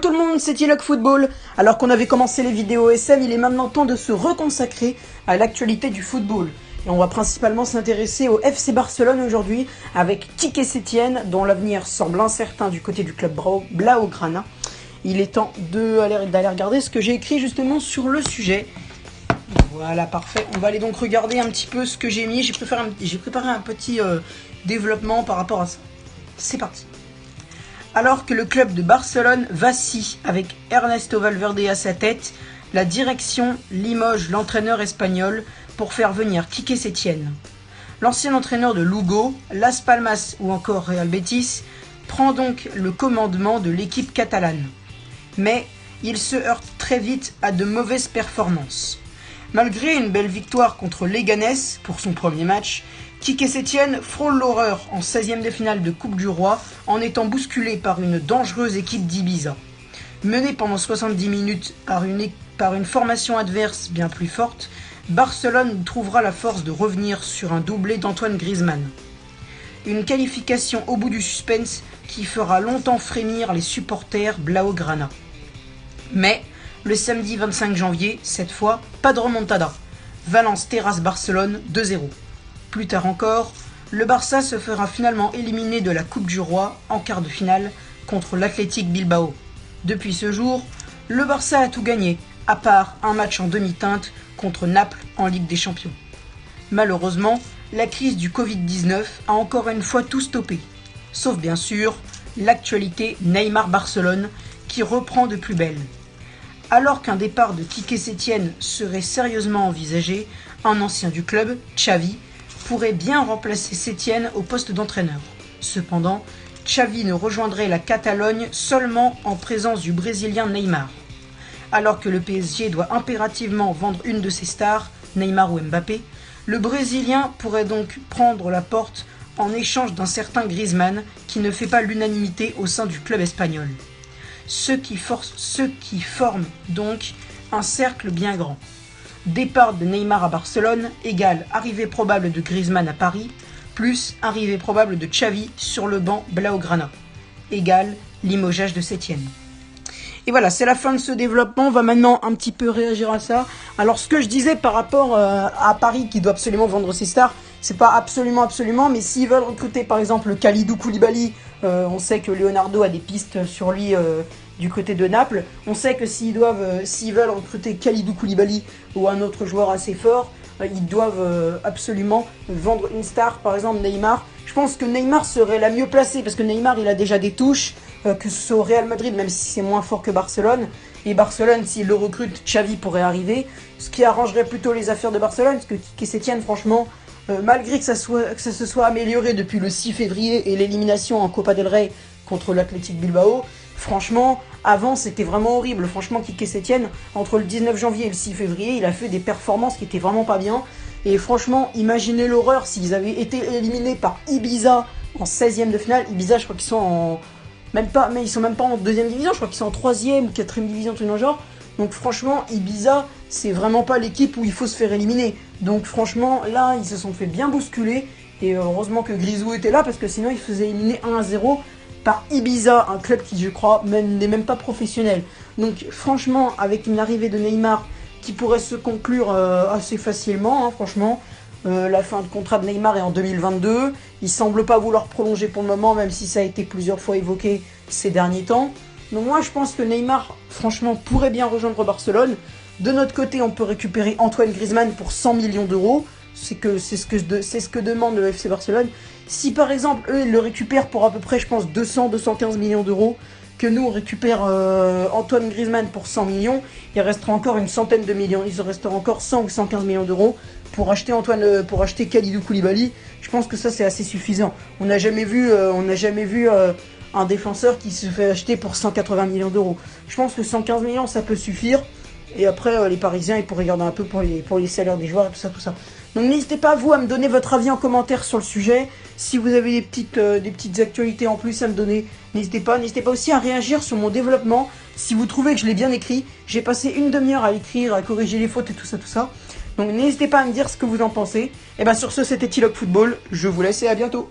Tout le monde, c'est Iloc Football. Alors qu'on avait commencé les vidéos SM, il est maintenant temps de se reconsacrer à l'actualité du football. Et on va principalement s'intéresser au FC Barcelone aujourd'hui, avec Quique Setién, dont l'avenir semble incertain du côté du club Blaugrana. Il est temps d'aller regarder ce que j'ai écrit justement sur le sujet. Voilà, parfait. On va aller donc regarder un petit peu ce que j'ai mis. J'ai préparé un petit développement par rapport à ça. C'est parti. Alors que le club de Barcelone vacille avec Ernesto Valverde à sa tête, la direction limoge l'entraîneur espagnol pour faire venir Quique Setién. L'ancien entraîneur de Lugo, Las Palmas ou encore Real Betis prend donc le commandement de l'équipe catalane. Mais il se heurte très vite à de mauvaises performances. Malgré une belle victoire contre Leganés pour son premier match, Quique Setién frôle l'horreur en 16e de finale de Coupe du Roi en étant bousculé par une dangereuse équipe d'Ibiza. Mené pendant 70 minutes par une formation adverse bien plus forte, Barcelone trouvera la force de revenir sur un doublé d'Antoine Griezmann. Une qualification au bout du suspense qui fera longtemps frémir les supporters Blaugrana. Mais le samedi 25 janvier, cette fois, pas de remontada. Valence terrasse Barcelone 2-0. Plus tard encore, le Barça se fera finalement éliminer de la Coupe du Roi en quart de finale contre l'Athletic Bilbao. Depuis ce jour, le Barça a tout gagné, à part un match en demi-teinte contre Naples en Ligue des Champions. Malheureusement, la crise du Covid-19 a encore une fois tout stoppé. Sauf bien sûr, l'actualité Neymar-Barcelone qui reprend de plus belle. Alors qu'un départ de Quique Setién serait sérieusement envisagé, un ancien du club, Xavi, pourrait bien remplacer Setién au poste d'entraîneur. Cependant, Xavi ne rejoindrait la Catalogne seulement en présence du Brésilien Neymar. Alors que le PSG doit impérativement vendre une de ses stars, Neymar ou Mbappé, le Brésilien pourrait donc prendre la porte en échange d'un certain Griezmann qui ne fait pas l'unanimité au sein du club espagnol. Ce qui forme donc un cercle bien grand. Départ de Neymar à Barcelone égale arrivée probable de Griezmann à Paris, plus arrivée probable de Xavi sur le banc Blaugrana, égale limogeage de Setién. Et voilà, c'est la fin de ce développement, on va maintenant un petit peu réagir à ça. Alors ce que je disais par rapport à Paris qui doit absolument vendre ses stars, c'est pas absolument, mais s'ils veulent recruter par exemple Kalidou Koulibaly, on sait que Leonardo a des pistes sur lui du côté de Naples. On sait que s'ils veulent recruter Kalidou Koulibaly ou un autre joueur assez fort, ils doivent absolument vendre une star, par exemple Neymar. Je pense que Neymar serait la mieux placée parce que Neymar il a déjà des touches, que ce soit au Real Madrid même si c'est moins fort que Barcelone. Et Barcelone, s'il le recrute, Xavi pourrait arriver, ce qui arrangerait plutôt les affaires de Barcelone parce que Quique Setién, franchement, malgré que ça se soit amélioré depuis le 6 février et l'élimination en Copa del Rey contre l'Athletic Bilbao, franchement, avant c'était vraiment horrible. Franchement, Quique Setién, entre le 19 janvier et le 6 février, il a fait des performances qui étaient vraiment pas bien. Et franchement, imaginez l'horreur s'ils avaient été éliminés par Ibiza en 16e de finale. Ibiza, je crois qu'ils sont en... ils sont même pas en 2e division, je crois qu'ils sont en 3e ou 4e division, tout dans le genre. Donc franchement, Ibiza, c'est vraiment pas l'équipe où il faut se faire éliminer. Donc franchement, là, ils se sont fait bien bousculer. Et heureusement que Grisou était là, parce que sinon, il faisait éliminer 1-0 par Ibiza, un club qui, je crois, n'est même pas professionnel. Donc franchement, avec une arrivée de Neymar qui pourrait se conclure assez facilement, franchement, la fin de contrat de Neymar est en 2022. Il semble pas vouloir prolonger pour le moment, même si ça a été plusieurs fois évoqué ces derniers temps. Donc moi, je pense que Neymar, franchement, pourrait bien rejoindre Barcelone. De notre côté, on peut récupérer Antoine Griezmann pour 100 millions d'euros. C'est ce que demande le FC Barcelone. Si par exemple, eux, ils le récupèrent pour à peu près, je pense, 200-215 millions d'euros, que nous, on récupère Antoine Griezmann pour 100 millions, il restera encore une centaine de millions. Il restera encore 100 ou 115 millions d'euros pour acheter Kalidou Koulibaly. Je pense que ça, c'est assez suffisant. On n'a jamais vu un défenseur qui se fait acheter pour 180 millions d'euros. Je pense que 115 millions, ça peut suffire. Et après, les Parisiens, ils pourraient regarder un peu pour les salaires des joueurs et tout ça. Donc n'hésitez pas, vous, à me donner votre avis en commentaire sur le sujet. Si vous avez des petites actualités en plus à me donner, n'hésitez pas. N'hésitez pas aussi à réagir sur mon développement. Si vous trouvez que je l'ai bien écrit, j'ai passé une demi-heure à l'écrire, à corriger les fautes et tout ça. Donc n'hésitez pas à me dire ce que vous en pensez. Et bien sur ce, c'était Iloc Football. Je vous laisse et à bientôt.